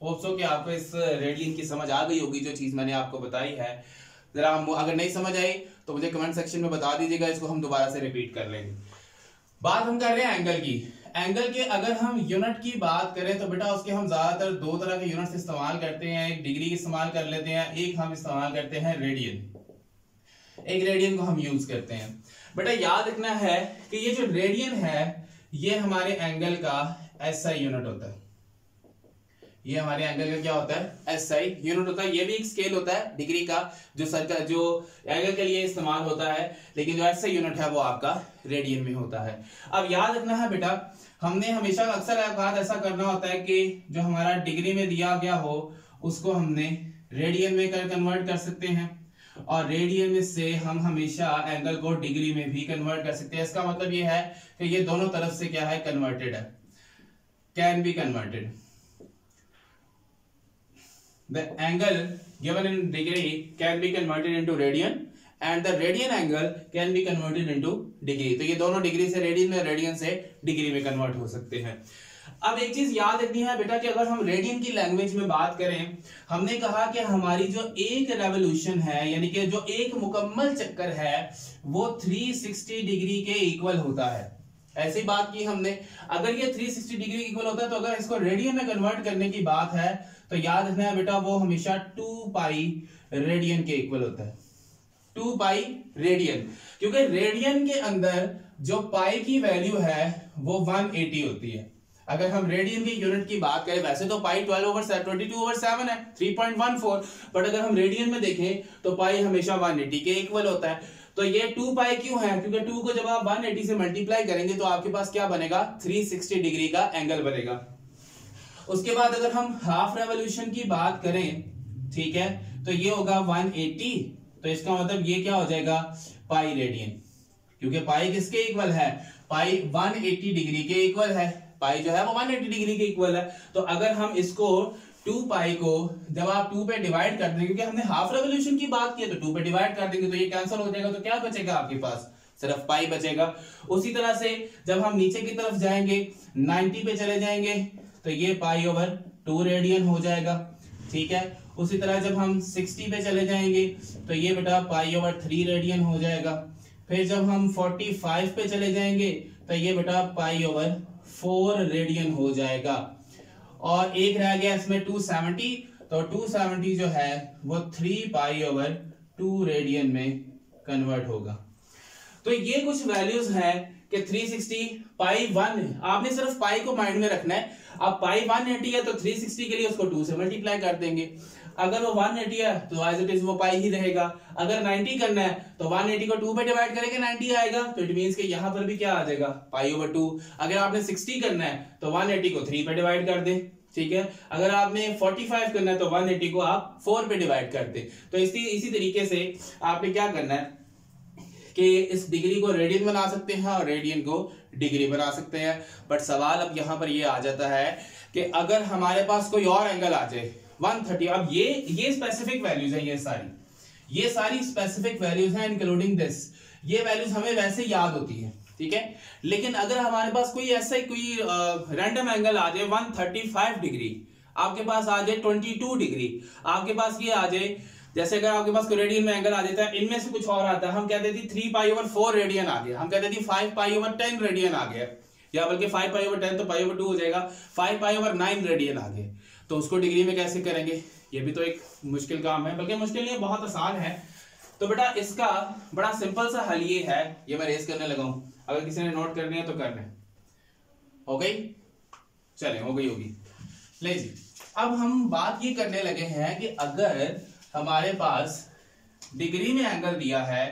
होप्सो कि आपको इस रेडियन की समझ आ गई होगी जो चीज मैंने आपको बताई है। जरा हम अगर नहीं समझ आई तो मुझे कमेंट सेक्शन में बता दीजिएगा, इसको हम दोबारा से रिपीट कर लेंगे। बात हम कर रहे हैं एंगल की। एंगल के अगर हम यूनिट की बात करें तो बेटा उसके हम ज्यादातर दो तरह के यूनिट्स इस्तेमाल करते हैं, एक डिग्री इस्तेमाल कर लेते हैं, एक हम इस्तेमाल करते हैं रेडियन। एक रेडियन को हम यूज करते हैं। बेटा याद रखना है कि ये जो रेडियन है ये हमारे एंगल का एसआई यूनिट होता है। ये हमारे एंगल का क्या होता है, एसआई यूनिट होता है। ये भी एक स्केल होता है डिग्री का जो सर्कल जो एंगल के लिए इस्तेमाल होता है, लेकिन जो एसआई यूनिट है वो आपका रेडियन में होता है। अब याद रखना है बेटा, हमने हमेशा अक्सर औकात ऐसा करना होता है कि जो हमारा डिग्री में दिया गया हो उसको हमने रेडियन में कन्वर्ट कर सकते हैं, और रेडियन में से हम हमेशा एंगल को डिग्री में भी कन्वर्ट कर सकते हैं। इसका मतलब ये है कि ये दोनों तरफ से क्या है, कन्वर्टेड है, can be converted. The angle given in degree can be converted into radian and the radian angle can be converted into degree। तो ये दोनों डिग्री से रेडियन में, रेडियन से डिग्री में कन्वर्ट हो सकते हैं। अब एक चीज याद रखनी है बेटा कि अगर हम रेडियन की लैंग्वेज में बात करें, हमने कहा कि हमारी जो एक रेवोल्यूशन है यानी कि जो एक मुकम्मल चक्कर है वो 360 डिग्री के इक्वल होता है। ऐसी बात की हमने, अगर ये 360 डिग्री इक्वल होता है तो अगर इसको रेडियन में कन्वर्ट करने की बात है तो याद रखना है बेटा वो हमेशा 2 पाई रेडियन के इक्वल होता है। 2 पाई रेडियन, क्योंकि रेडियन के अंदर जो पाई की वैल्यू है वो 180 होती है। अगर हम रेडियन की यूनिट की बात करें, वैसे तो पाई 22/7 है 3.14, बट अगर हम रेडियन में देखें तो पाई हमेशा 180 के इक्वल होता है। तो ये 2 पाई क्यों है, क्योंकि 2 को जब आप 180 से मल्टीप्लाई करेंगे तो आपके पास क्या बनेगा, 360 डिग्री का एंगल बनेगा। उसके बाद अगर हम हाफ रेवोल्यूशन की बात करें, ठीक है, तो ये होगा 180, तो इसका मतलब ये क्या हो जाएगा, पाई रेडियन, क्योंकि पाई किसके इक्वल है, पाई 180 डिग्री के इक्वल है। पाई जो है वो 180 डिग्री के इक्वल है। तो अगर हम इसको 2 पाई को जब आप 2 पे डिवाइड कर देंगे, क्योंकि हमने हाफ रेवोल्यूशन की बात की है, तो 2 पे डिवाइड कर देंगे तो ये कैंसिल हो जाएगा, तो क्या बचेगा आपके पास, सिर्फ पाई बचेगा। उसी तरह से जब हम नीचे की तरफ जाएंगे 90 पे चले जाएंगे तो ये पाई ओवर 2 रेडियन हो जाएगा। ठीक है, उसी तरह जब हम 60 पे चले जाएंगे तो ये बेटा पाई ओवर 3 रेडियन हो जाएगा। फिर जब हम 45 पे चले जाएंगे तो ये बेटा पाई ओवर 4 रेडियन हो जाएगा। और एक रह गया इसमें 270, तो 270 जो है वो 3 पाई ओवर 2 रेडियन में कन्वर्ट होगा। तो ये कुछ वैल्यूज हैं कि 360 पाई 1, आपने सिर्फ पाई को माइंड में रखना है। अब पाई 180 है तो 360 के लिए उसको 2 से मल्टीप्लाई कर देंगे। अगर वो 180 है तो एज इट इज वो पाई ही रहेगा। अगर 90 करना है तो 180 को 2 पे डिवाइड करेंगे 90 आएगा, तो इट मींस कि यहां पर भी क्या आ जाएगा, पाई ओवर 2। अगर आपने 60 करना है तो 180 को 3 पे डिवाइड कर दें। ठीक है, अगर आपने 45 करना है तो 180 को आप 4 पे डिवाइड कर दें। तो इसी तरीके से आपने क्या करना है कि इस डिग्री को रेडियन बना सकते हैं और रेडियन को डिग्री बना सकते हैं। बट सवाल अब यहां पर ये आ जाता है कि अगर हमारे पास कोई और एंगल आ जाए 130, अब ये स्पेसिफिक वैल्यूज हैं, ये सारी स्पेसिफिक वैल्यूज हैं इंक्लूडिंग दिस। ये वैल्यूज हमें वैसे याद होती है, ठीक है, लेकिन अगर हमारे पास कोई ऐसा ही कोई रैंडम एंगल आ जाए 135 डिग्री, आपके पास आ जाए 22 डिग्री, आपके पास ये आ जाए, जैसे अगर आपके पास कोई रेडियन में एंगल आ जाता है, इनमें से कुछ और आता है, हम कहते थे 3 पाई ओवर 4 रेडियन आ गया, हम कहते थे 5 पाई ओवर 10 रेडियन आ गया, या बल्कि 5 पाई ओवर 10 तो पाई ओवर 2 हो जाएगा, 5 पाई ओवर 9 रेडियन आ गए, तो उसको डिग्री में कैसे करेंगे, ये भी तो एक मुश्किल काम है, बल्कि मुश्किल नहीं, बहुत आसान है। तो बेटा इसका बड़ा सिंपल सा हल ये है, ये मैं रेस करने लगा हूं, अगर किसी ने नोट करनी है तो कर लें। हो गई, चलें, हो गई होगी। ले जी, अब हम बात ये करने लगे हैं कि अगर हमारे पास डिग्री में एंगल दिया है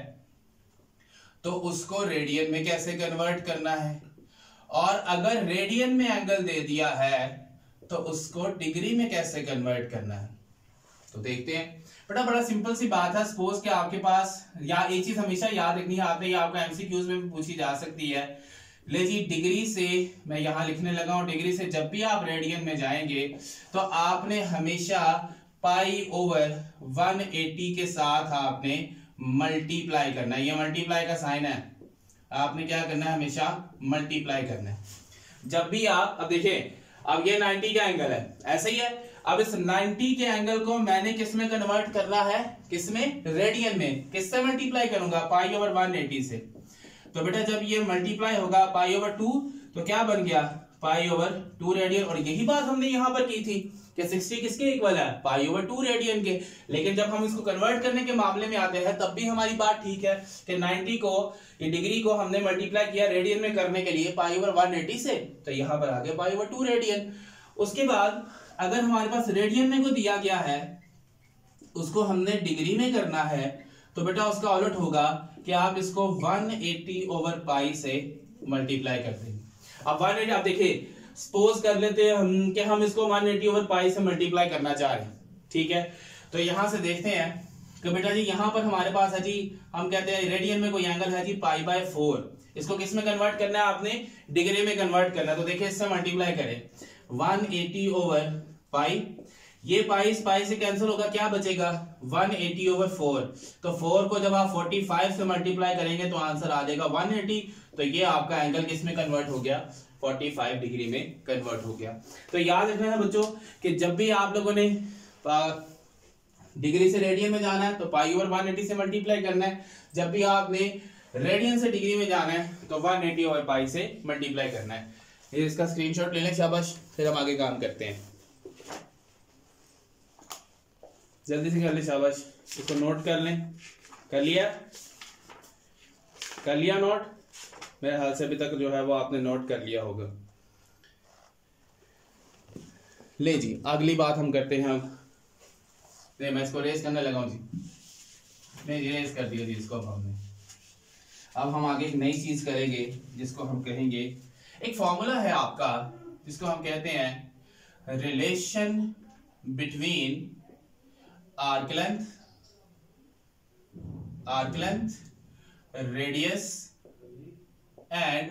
तो उसको रेडियन में कैसे कन्वर्ट करना है, और अगर रेडियन में एंगल दे दिया है तो उसको डिग्री में कैसे कन्वर्ट करना है। तो देखते हैं बेटा, बड़ा सिंपल सी बात है। सपोज कि आपके पास, या एक चीज हमेशा याद रखनी है आपने, ये आपको एमसीक्यूज में भी पूछी जा सकती है। ले जी, डिग्री से मैं यहां लिखने लगा हूं, डिग्री से जब भी आप रेडियन में जाएंगे तो आपने हमेशा पाई ओवर 180 के साथ आपने मल्टीप्लाई करना है। ये मल्टीप्लाई का साइन है, आपने क्या करना है, हमेशा मल्टीप्लाई करना है जब भी आप। अब देखिए, अब ये 90 का एंगल है, ऐसा ही है। अब इस 90 के एंगल को मैंने किस में कन्वर्ट करना है, किसमें, रेडियन में। किससे मल्टीप्लाई करूंगा, पाई ओवर 180 से। तो बेटा जब ये मल्टीप्लाई होगा पाई ओवर 2, तो क्या बन गया, पाई ओवर 2 रेडियन। और यही बात हमने यहां पर की थी कि 60 किसके इक्वल है, पाई ओवर 2 रेडियन के। लेकिन जब हम इसको कन्वर्ट करने के मामले में आते हैं तब भी हमारी बात ठीक है कि 90 को, ये डिग्री को हमने मल्टीप्लाई किया रेडियन में करने के लिए पाई ओवर 180 से, तो यहां पर आ गया पाई ओवर 2 रेडियन। उसके बाद अगर हमारे पास रेडियन में को दिया गया है, उसको हमने डिग्री में करना है, तो बेटा उसका उलट होगा कि आप इसको 180 ओवर पाई से मल्टीप्लाई कर देंगे। अब 180, आप देखिए, सपोज कर लेते हैं हम कि हम इसको 180 ओवर पाई से मल्टीप्लाई करना चाह रहे हैं, ठीक है। तो यहां से देखते हैं कि बेटा जी यहां पर हमारे पास है जी, हम कहते हैं रेडियन में कोई एंगल है जी पाई बाय 4। इसको किस में कन्वर्ट करना है, आपने डिग्री में कन्वर्ट करना है। तो देखिए इससे मल्टीप्लाई करें 180 ओवर पाई, ये पाई इस पाई से कैंसिल होगा, क्या बचेगा 180 ओवर 4। तो 4 को जब आप 45 से मल्टीप्लाई करेंगे तो आंसर आ जाएगा 180। तो ये आपका एंगल किस में कन्वर्ट हो गया, 45 डिग्री में कन्वर्ट हो गया। तो याद रखना है बच्चों कि जब भी आप लोगों ने डिग्री से रेडियन में जाना है तो पाई ओवर 180 से मल्टीप्लाई करना है। जब भी आपने रेडियन से डिग्री में जाना है तो 180 ओवर पाई से मल्टीप्लाई करना है। ये इसका स्क्रीनशॉट ले लें शाबाश, फिर हम आगे काम करते हैं। जल्दी से कर ले शाबाश, इसको नोट कर लें। कर लिया, कर लिया नोट, मेरे हाल से अभी तक जो है वो आपने नोट कर लिया होगा। ले जी, अगली बात हम करते हैं। अब मैं इसको रेस करने लगा हूं जी, नहीं रेस कर दिया जी इसको। अब हम आगे एक नई चीज करेंगे जिसको हम कहेंगे, एक फॉर्मूला है आपका जिसको हम कहते हैं relation between arc length, radius and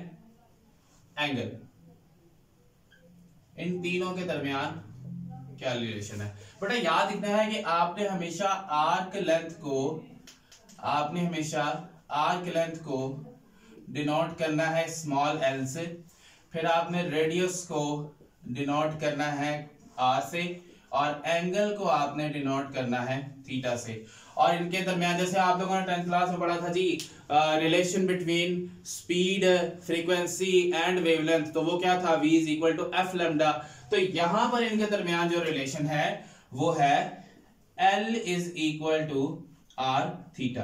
angle. इन तीनों के दरमियान क्या रिलेशन है बेटा, याद रखना है कि आपने हमेशा आर्क लेंथ को डिनोट करना है स्मॉल एल से, फिर आपने रेडियस को डिनोट करना है आर से, और एंगल को आपने डिनोट करना है थीटा से। और इनके दरमियान, जैसे आप लोगों ने 10th क्लास में पढ़ा था जी, relation between speed, frequency and wavelength, तो वो क्या था, v is equal to F lambda. तो यहां पर इनके दरमियान जो रिलेशन है वो है L is equal to r theta,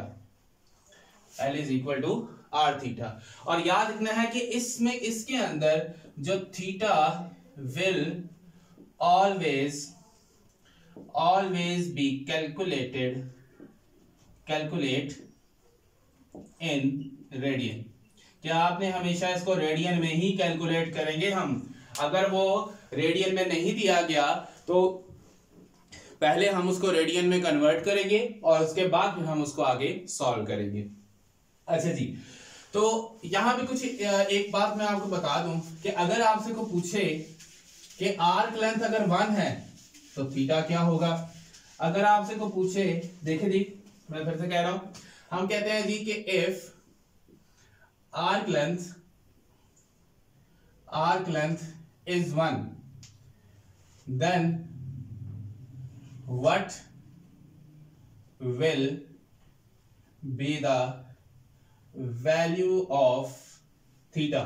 L is equal to r theta. और याद रखना है कि इसमें, इसके अंदर जो theta will always be calculate in radian। क्या आपने हमेशा इसको रेडियन में ही कैलकुलेट करेंगे हम। अगर वो रेडियन में नहीं दिया गया तो पहले हम उसको रेडियन में कन्वर्ट करेंगे और उसके बाद फिर हम उसको आगे सॉल्व करेंगे। अच्छा जी, तो यहां पे कुछ एक बात मैं आपको बता दूं कि अगर आपसे को पूछे कि आर्क लेंथ अगर 1 है तो थीटा क्या होगा। अगर आपसे को पूछे, देखिए जी मैं फिर से कह रहा हूं, हम कहते हैं जी कि if arc length is 1 then what will be the value of theta.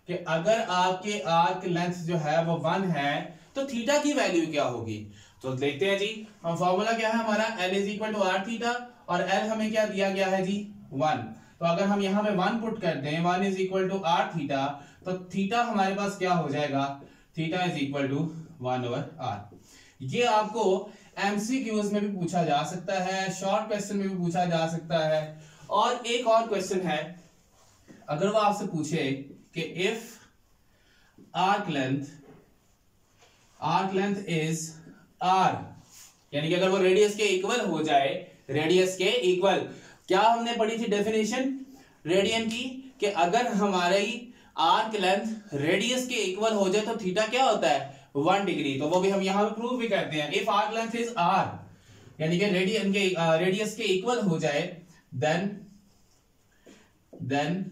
कि अगर आपके आर्क लेंथ जो है वो 1 है तो थीटा की वैल्यू क्या होगी। तो देखते हैं जी, हम फॉर्मूला क्या है हमारा, L is equal to r theta, और L हमें क्या दिया गया है जी 1। तो अगर हम यहां पे 1 पुट कर दें, 1 is equal to r theta, तो थीटा हमारे पास क्या हो जाएगा, theta is equal to 1 over r. ये आपको एमसीक्यूज में भी पूछा जा सकता है, शॉर्ट क्वेश्चन में भी पूछा जा सकता है। और एक और क्वेश्चन है, अगर वो आपसे पूछे कि if arc length is r, यानी कि अगर वो रेडियस के इक्वल हो जाए, रेडियस के इक्वल, क्या हमने पढ़ी थी डेफिनेशन रेडियन की, कि अगर हमारी आर्क लेंथ रेडियस के इक्वल हो जाए तो थीटा क्या होता है 1 डिग्री। तो वो भी हम यहां पे प्रूव भी करते हैं। If arc length is r, यानी कि रेडियन के रेडियस के इक्वल हो जाए, then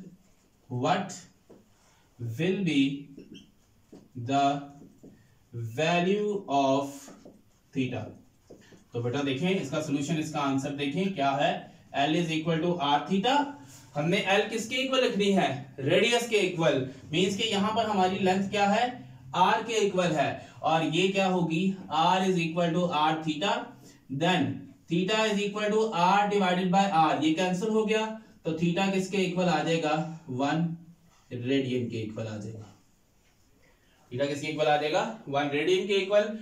what will be the value of theta. तो बेटा देखें इसका सॉल्यूशन, इसका आंसर देखें क्या है, L is equal to r theta. हमने L किसके इक्वल लिखनी है, रेडियस के इक्वल, मींस के यहां पर हमारी लेंथ क्या है, R के इक्वल है, और ये क्या होगी, R is equal to r theta. Then theta is equal to R divided by R, ये कैंसिल हो गया, तो थीटा किसके इक्वल आ जाएगा, 1 रेडियन के इक्वल आ जाएगा। थीटा किसके इक्वल आ जाएगा, 1 रेडियन के इक्वल।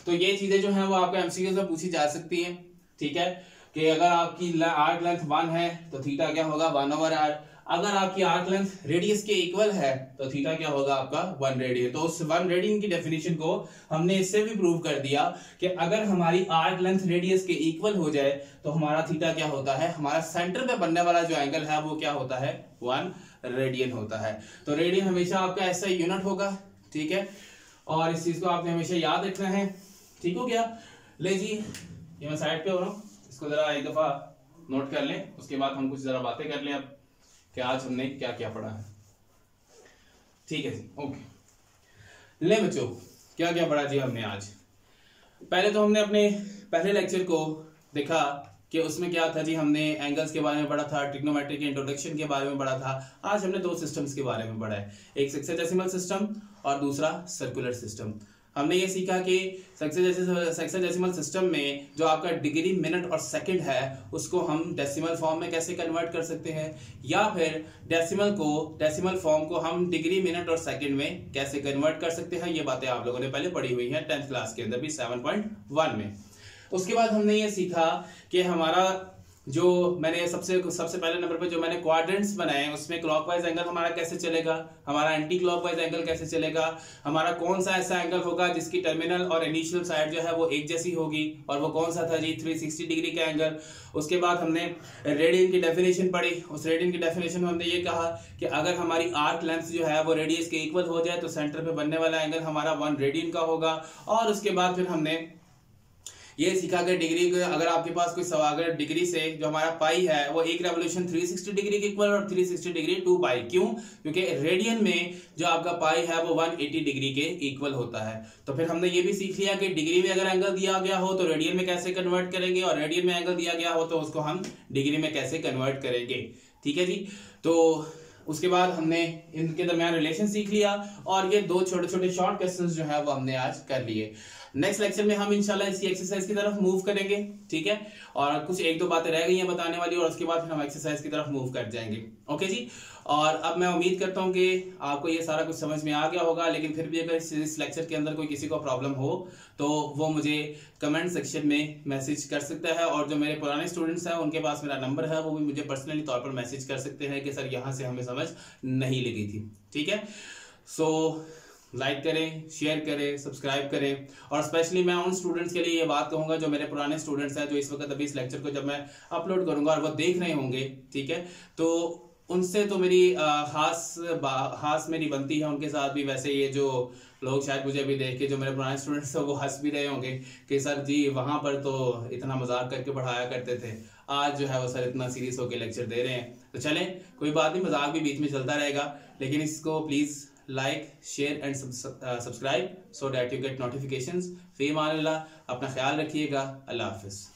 तो ये चीजें जो हैं वो आपको एमसीक्यू में पूछी जा सकती हैं, ठीक है, कि अगर आपकी आर्क लेंथ 1 है तो थीटा क्या होगा 1/r। अगर आपकी आर्क लेंथ रेडियस के इक्वल है तो थीटा क्या होगा आपका 1 रेडियन। तो उस 1 रेडियन की डेफिनेशन को हमने इससे भी प्रूव कर दिया कि अगर हमारी आर्क लेंथ रेडियस के इक्वल हो जाए तो हमारा थीटा क्या होता है, हमारा सेंटर पे बनने वाला जो एंगल है वो क्या होता है, 1 रेडियन होता है। तो रेडियन हमेशा आपका ऐसा यूनिट होगा, ठीक है, और इस चीज को आपने हमेशा याद रखना है। ठीक हो गया, ले जी ये मैं साइड पे हो रहा हूँ, इसको जरा एक दफा नोट कर लें, उसके बाद हम कुछ जरा बातें कर लें अब कि आज हमने क्या क्या पढ़ा है। ठीक है जी, ओके। ले बच्चों क्या क्या पढ़ा जी हमने आज। पहले तो हमने अपने पहले लेक्चर को देखा कि उसमें क्या था जी, हमने एंगल्स के बारे में पढ़ा था, ट्रिग्नोमेट्री के इंट्रोडक्शन के बारे में पढ़ा था। आज हमने 2 सिस्टम्स के बारे में पढ़ा है, एक सेक्साडेसिमल सिस्टम और दूसरा सर्कुलर सिस्टम। हमने ये सीखा कि सेक्साडेसिमल सिस्टम में जो आपका डिग्री, मिनट और सेकंड है उसको हम डेसिमल फॉर्म में कैसे कन्वर्ट कर सकते हैं, या फिर डेसिमल फॉर्म को हम डिग्री, मिनट और सेकंड में कैसे कन्वर्ट कर सकते हैं। ये बातें आप लोगों ने पहले पढ़ी हुई हैं 10th क्लास के अंदर भी 7.1 में। उसके बाद हमने ये सीखा कि हमारा जो मैंने सबसे पहले नंबर पे जो मैंने क्वाड्रेंट्स बनाए उसमें क्लॉकवाइज एंगल हमारा कैसे चलेगा, हमारा एंटी क्लॉकवाइज एंगल कैसे चलेगा, हमारा कौन सा ऐसा एंगल होगा जिसकी टर्मिनल और इनिशियल साइड जो है वो एक जैसी होगी, और वो कौन सा था जी 360 डिग्री का एंगल। उसके बाद हमने रेडियन की डेफिनेशन पढ़ी। उस रेडियन की डेफिनेशन में हमने ये कहा कि अगर हमारी आर्क लेंथ जो है वो रेडियस के इक्वल हो जाए तो सेंटर पे बनने वाला एंगल हमारा 1 रेडियन का होगा। और उसके बाद फिर हमने ये सीखा कि डिग्री को, अगर आपके पास कोई सवाल, अगर डिग्री से जो हमारा पाई है वो एक रेवोल्यूशन 360 डिग्री के इक्वल और 360 डिग्री 2 पाई, क्यों, क्योंकि रेडियन में जो आपका पाई है वो 180 डिग्री के इक्वल होता है। तो फिर हमने ये भी सीख लिया कि डिग्री में अगर एंगल दिया गया हो तो रेडियन में कैसे कन्वर्ट करेंगे, और रेडियन में एंगल दिया गया हो तो उसको हम डिग्री में कैसे कन्वर्ट करेंगे। ठीक है जी। तो उसके बाद हमने इनके दरमियान रिलेशन सीख लिया, और ये 2 छोटे छोटे शॉर्ट क्वेश्चंस जो है वो हमने आज कर लिए। नेक्स्ट लेक्चर में हम इंशाल्लाह इसी एक्सरसाइज की तरफ मूव करेंगे, ठीक है, और कुछ 1-2 बातें रह गई हैं बताने वाली, और उसके बाद फिर हम एक्सरसाइज की तरफ मूव कर जाएंगे। ओके जी। और अब मैं उम्मीद करता हूं कि आपको ये सारा कुछ समझ में आ गया होगा, लेकिन फिर भी अगर इस लेक्चर के अंदर कोई किसी को प्रॉब्लम हो तो वो मुझे कमेंट सेक्शन में मैसेज कर सकता है, और जो मेरे पुराने स्टूडेंट्स हैं उनके पास मेरा नंबर है, वो भी मुझे पर्सनली तौर पर मैसेज कर सकते हैं कि सर यहाँ से हमें समझ नहीं लगी थी। ठीक है, सो लाइक करें, शेयर करें, सब्सक्राइब करें, और स्पेशली मैं उन स्टूडेंट्स के लिए ये बात कहूँगा जो मेरे पुराने स्टूडेंट्स हैं, जो इस वक्त अभी इस लेक्चर को जब मैं अपलोड करूँगा और वो देख रहे होंगे, ठीक है, तो उनसे तो मेरी खास मेरी बनती है उनके साथ भी। वैसे ये जो लोग शायद मुझे अभी देख के, जो मेरे पुराने स्टूडेंट्स हैं, वो हंस भी रहे होंगे कि सर जी वहाँ पर तो इतना मजाक करके पढ़ाया करते थे, आज जो है वो सर इतना सीरियस होकर लेक्चर दे रहे हैं। तो चलें, कोई बात नहीं, मजाक भी बीच में चलता रहेगा, लेकिन इसको please like, share and subscribe so that you get notifications. फी अमान अल्लाह, अपना ख्याल रखिएगा, अल्लाह हाफिज़।